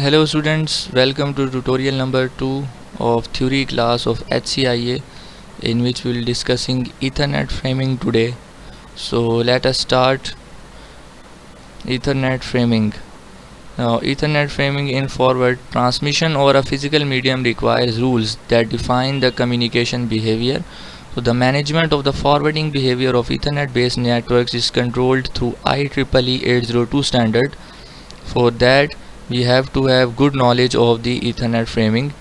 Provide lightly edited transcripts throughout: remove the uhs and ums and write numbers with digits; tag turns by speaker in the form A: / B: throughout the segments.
A: Hello students, welcome to tutorial number 2 of theory class of HCIA, in which we will discussing Ethernet framing today. So let us start. Ethernet framing. Now Ethernet framing in forward transmission over a physical medium requires rules that define the communication behavior. So the management of the forwarding behavior of Ethernet based networks is controlled through IEEE 802 standard. For that we have to have good knowledge of the Ethernet framing.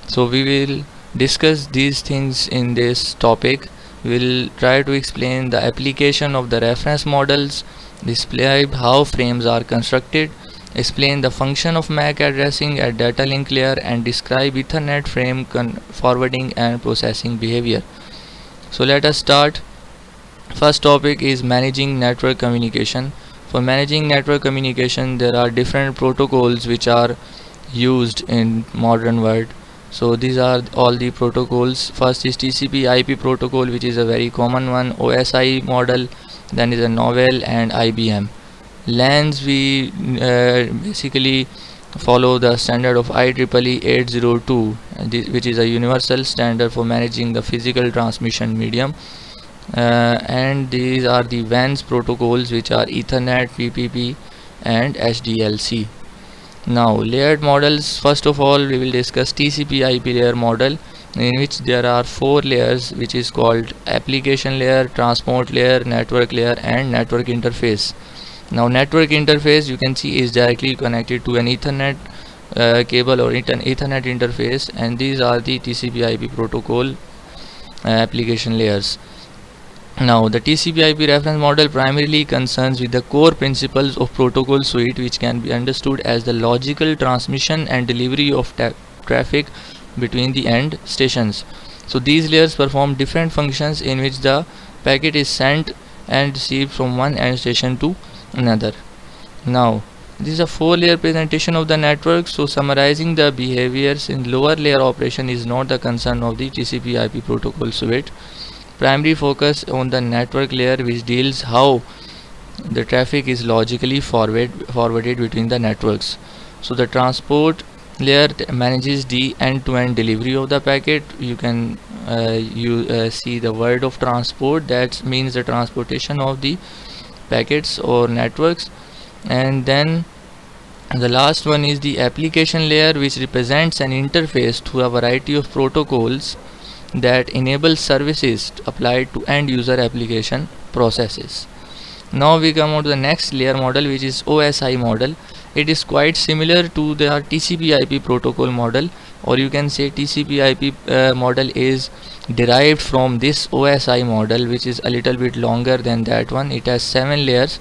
A: So we will discuss these things in this topic. We will try to explain the application of the reference models, describe how frames are constructed, explain the function of MAC addressing at data link layer, and describe Ethernet frame forwarding and processing behavior. So let us start. First topic is managing network communication. For managing network communication, there are different protocols which are used in modern world. So these are all the protocols. First is TCP/IP protocol, which is a very common one. OSI model, then is a Novell and IBM. LANs, we basically follow the standard of IEEE 802, which is a universal standard for managing the physical transmission medium. And these are the WANs protocols, which are Ethernet, PPP and SDLC. Now layered models. First of all we will discuss TCP/IP layer model, in which there are 4 layers, which is called application layer, transport layer, network layer and network interface. Now network interface, you can see, is directly connected to an Ethernet cable or Ethernet interface, and these are the TCP/IP protocol application layers. Now the TCP/IP reference model primarily concerns with the core principles of protocol suite, which can be understood as the logical transmission and delivery of traffic between the end stations. So these layers perform different functions in which the packet is sent and received from one end station to another. Now this is a 4-layer presentation of the network. So summarizing the behaviors in lower layer operation is not the concern of the TCP/IP protocol suite. Primary focus on the network layer, which deals how the traffic is logically forwarded between the networks. So the transport layer manages the end-to-end delivery of the packet. You can see the word of transport, that means the transportation of the packets or networks. And then the last one is the application layer, which represents an interface through a variety of protocols that enable services applied to end user application processes. Now we come on to the next layer model, which is OSI model. It is quite similar to the TCP/IP protocol model, or you can say TCP/IP model is derived from this OSI model, which is a little bit longer than that one. It has 7 layers.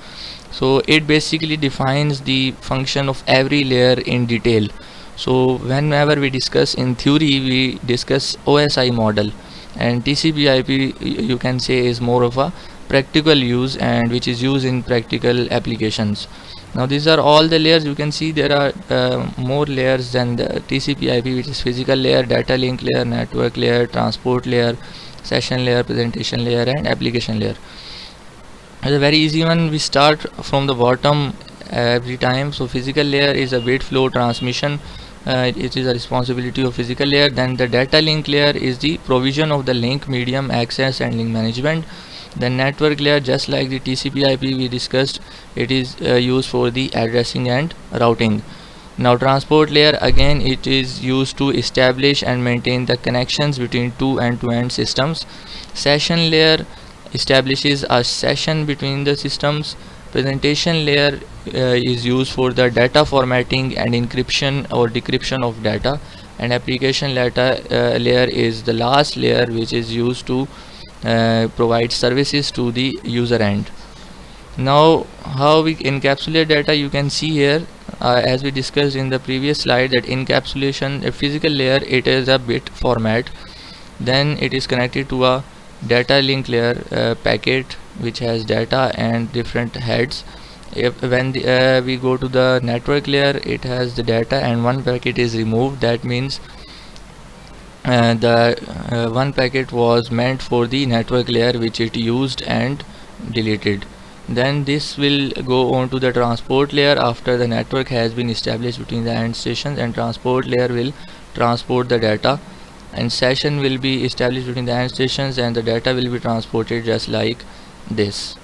A: So it basically defines the function of every layer in detail. So whenever we discuss in theory, we discuss OSI model, and TCP/IP you can say is more of a practical use, and which is used in practical applications. Now these are all the layers. You can see there are more layers than the TCP/IP, which is physical layer, data link layer, network layer, transport layer, session layer, presentation layer and application layer. It's a very easy one. We start from the bottom every time. So physical layer is a bit flow transmission. It is a responsibility of physical layer. Then the data link layer is the provision of the link medium, access and link management. The network layer, just like the TCP/IP we discussed, it is used for the addressing and routing. Now transport layer, again it is used to establish and maintain the connections between two end-to-end systems. Session layer establishes a session between the systems. Presentation layer is used for the data formatting and encryption or decryption of data, and application layer is the last layer, which is used to provide services to the user end. Now how we encapsulate data, you can see here, as we discussed in the previous slide, that encapsulation, a physical layer, it is a bit format. Then it is connected to a data link layer packet, which has data and different heads. When we go to the network layer, it has the data and one packet is removed. That means the one packet was meant for the network layer, which it used and deleted. Then this will go on to the transport layer after the network has been established between the end stations, and transport layer will transport the data, and session will be established between the end stations and the data will be transported just like this.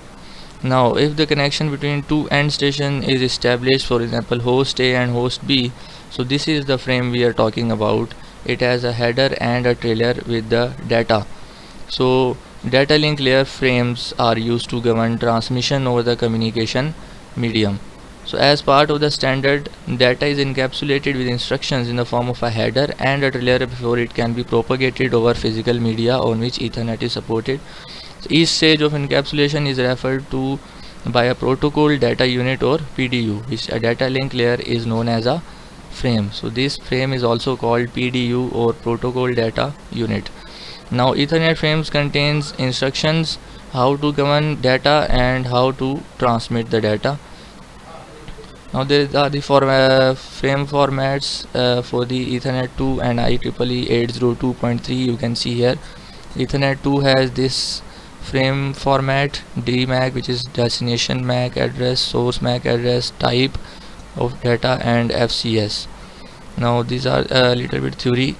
A: Now if the connection between two end station is established, for example host A and host B, so this is the frame we are talking about. It has a header and a trailer with the data. So data link layer frames are used to govern transmission over the communication medium. So as part of the standard, data is encapsulated with instructions in the form of a header and a trailer before it can be propagated over physical media on which Ethernet is supported. So each stage of encapsulation is referred to by a protocol data unit or PDU, which a data link layer is known as a frame. So this frame is also called PDU or protocol data unit. Now Ethernet frames contains instructions how to govern data and how to transmit the data. Now there are the frame formats for the Ethernet 2 and IEEE 802.3. You can see here Ethernet 2 has this frame format: DMAC, which is destination MAC address, source MAC address, type of data, and FCS. Now these are a little bit theory.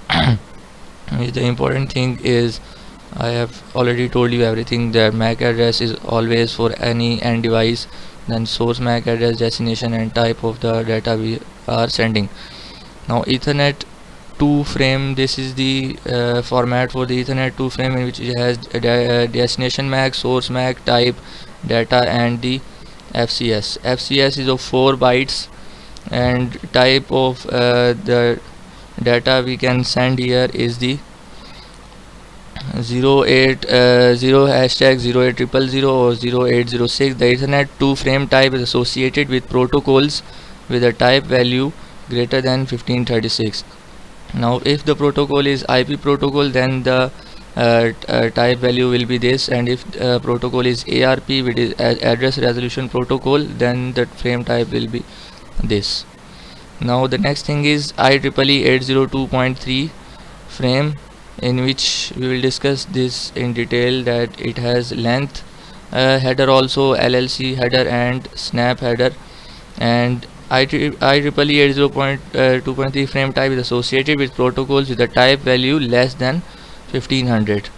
A: The important thing is I have already told you everything, that MAC address is always for any end device, then source MAC address, destination, and type of the data we are sending. Now Ethernet 2 frame, this is the format for the Ethernet 2 frame, in which it has destination MAC, source MAC, type, data, and the FCS. FCS is of 4 bytes, and type of the data we can send here is the 080 hashtag 08000 or 0806. The Ethernet 2 frame type is associated with protocols with a type value greater than 1536. Now if the protocol is IP protocol, then the type value will be this, and if protocol is ARP, which is address resolution protocol, then the frame type will be this. Now the next thing is IEEE 802.3 frame, in which we will discuss this in detail, that it has length header, also LLC header and snap header, and IEEE 802.3 frame type is associated with protocols with a type value less than 1500.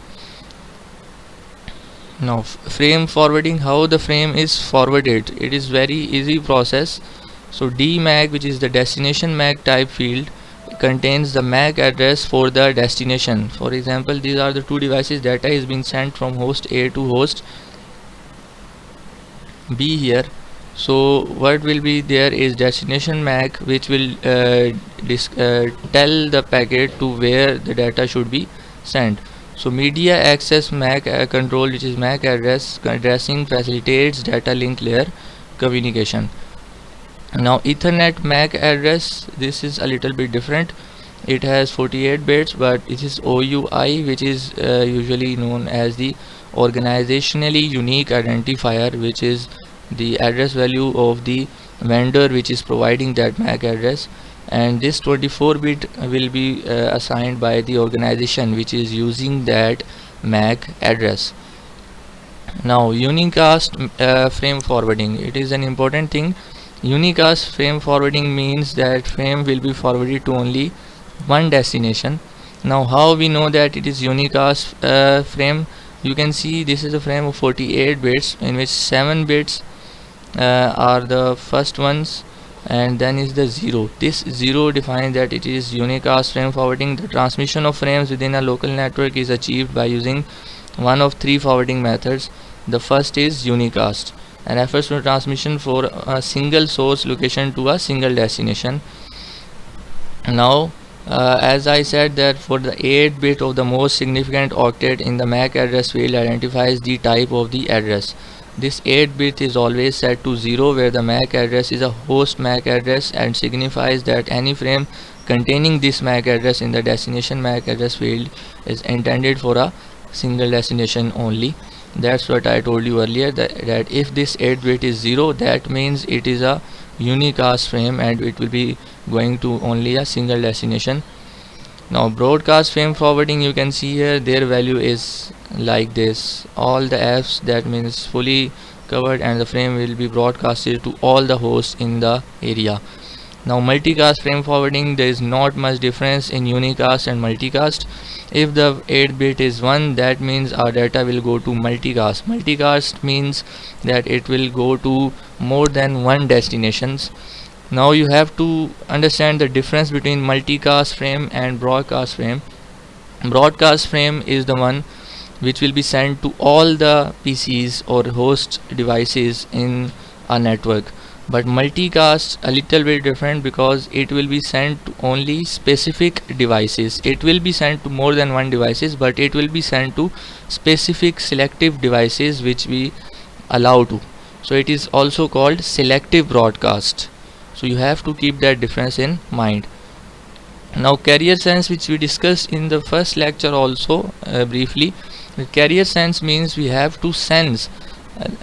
A: Now frame forwarding, how the frame is forwarded, it is very easy process. So DMAC, which is the destination MAC type field, contains the MAC address for the destination. For example, these are the two devices, data is being sent from host A to host B here. So what will be there is destination MAC, which will tell the packet to where the data should be sent. So media access MAC control, which is MAC addressing, facilitates data link layer communication. Now Ethernet MAC address, this is a little bit different. It has 48 bits, but it is OUI, which is usually known as the organizationally unique identifier, which is the address value of the vendor which is providing that MAC address, and this 24-bit will be assigned by the organization which is using that MAC address. Now unicast frame forwarding, it is an important thing. Unicast frame forwarding means that frame will be forwarded to only one destination. Now how we know that it is unicast frame? You can see this is a frame of 48 bits, in which 7 bits are the first ones, and then is the 0. This 0 defines that it is unicast frame forwarding. The transmission of frames within a local network is achieved by using one of 3 forwarding methods. The first is unicast, and refers to transmission for a single source location to a single destination. Now as I said that for the 8 bit of the most significant octet in the MAC address field identifies the type of the address. This 8 bit is always set to 0, where the MAC address is a host MAC address and signifies that any frame containing this MAC address in the destination MAC address field is intended for a single destination only. That's what I told you earlier, that if this 8 bit is 0, that means it is a unicast frame and it will be going to only a single destination. Now broadcast frame forwarding, you can see here their value is like this. All the F's, that means fully covered and the frame will be broadcasted to all the hosts in the area. Now multicast frame forwarding, there is not much difference in unicast and multicast. If the 8 bit is 1, that means our data will go to multicast. Multicast means that it will go to more than one destinations. Now you have to understand the difference between multicast frame and broadcast frame. Broadcast frame is the one which will be sent to all the PCs or host devices in a network, but multicast a little bit different because it will be sent to only specific devices. It will be sent to more than one devices, but it will be sent to specific selective devices which we allow to. So it is also called selective broadcast. So you have to keep that difference in mind. Now carrier sense, which we discussed in the first lecture also briefly. The carrier sense means we have to sense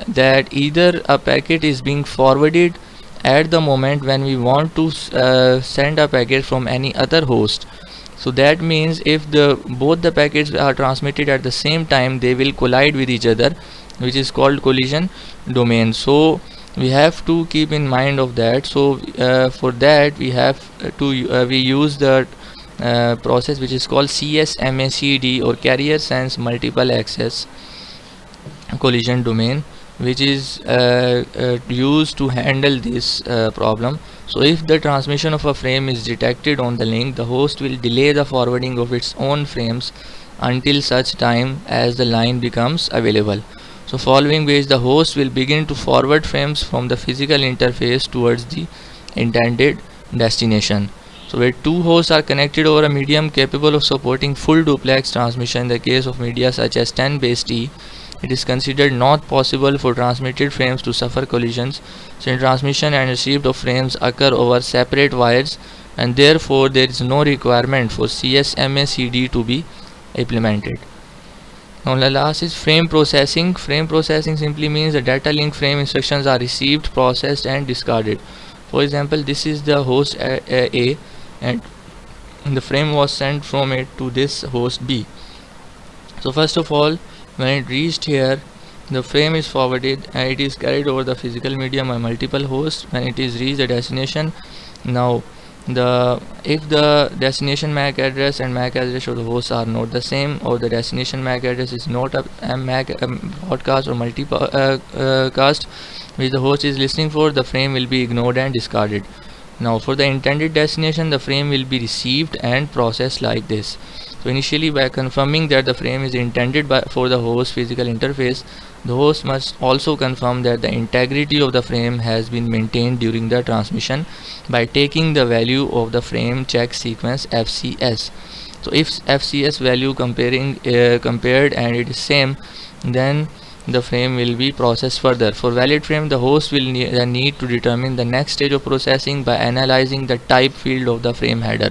A: that either a packet is being forwarded at the moment when we want to send a packet from any other host. So that means if both the packets are transmitted at the same time, they will collide with each other, which is called collision domain. So we have to keep in mind of that. So for that we have to we use the process which is called CSMACD, or carrier sense multiple access collision domain, which is used to handle this problem. So if the transmission of a frame is detected on the link, the host will delay the forwarding of its own frames until such time as the line becomes available. So following which the host will begin to forward frames from the physical interface towards the intended destination. So where two hosts are connected over a medium capable of supporting full duplex transmission, in the case of media such as 10BASE-T, it is considered not possible for transmitted frames to suffer collisions, since transmission and receipt of frames occur over separate wires, and therefore there is no requirement for CSMACD to be implemented. Now the last is frame processing. Frame processing simply means the data link frame instructions are received, processed and discarded. For example, this is the host A and the frame was sent from it to this host B. So first of all, when it reached here, the frame is forwarded and it is carried over the physical medium by multiple hosts. When it is reached the destination, now if the destination MAC address and MAC address of the host are not the same, or the destination MAC address is not a MAC broadcast or multicast which the host is listening for, the frame will be ignored and discarded. Now for the intended destination, the frame will be received and processed like this. So initially, by confirming that the frame is intended for the host physical interface, the host must also confirm that the integrity of the frame has been maintained during the transmission by taking the value of the frame check sequence FCS. So if FCS value compared and it is same, then the frame will be processed further. For valid frame, the host will need to determine the next stage of processing by analyzing the type field of the frame header.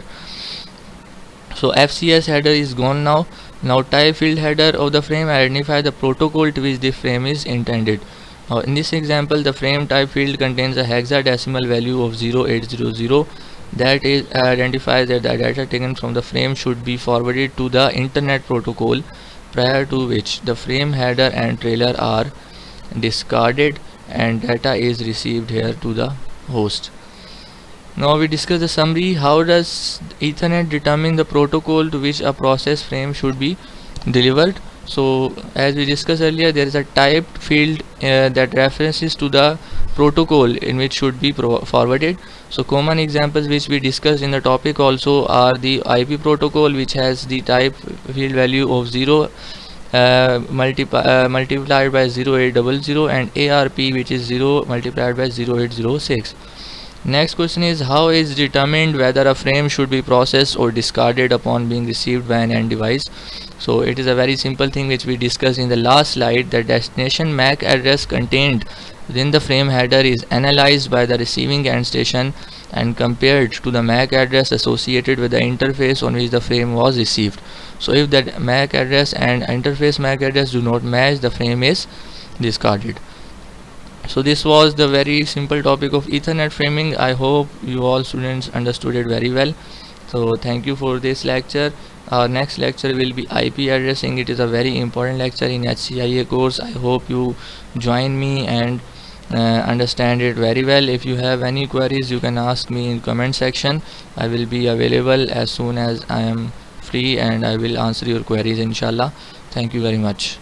A: So FCS header is gone now. Now type field header of the frame identify the protocol to which the frame is intended. Now in this example, the frame type field contains a hexadecimal value of 0800 that is identifies that the data taken from the frame should be forwarded to the internet protocol, prior to which the frame header and trailer are discarded and data is received here to the host. Now we discuss the summary. How does Ethernet determine the protocol to which a process frame should be delivered? So as we discussed earlier, there is a typed field that references to the protocol in which should be forwarded. So common examples which we discussed in the topic also are the IP protocol, which has the type field value of 0 multiplied by 0800, and ARP, which is 0 multiplied by 0806. Next question is, how is determined whether a frame should be processed or discarded upon being received by an end device? So it is a very simple thing which we discussed in the last slide. The destination MAC address contained within the frame header is analyzed by the receiving end station and compared to the MAC address associated with the interface on which the frame was received. So if that MAC address and interface MAC address do not match, the frame is discarded. So this was the very simple topic of Ethernet framing. I hope you all students understood it very well. So thank you for this lecture. Our next lecture will be IP addressing. It is a very important lecture in HCIA course. I hope you join me and understand it very well. If you have any queries, you can ask me in comment section. I will be available as soon as I am free, and I will answer your queries inshallah. Thank you very much.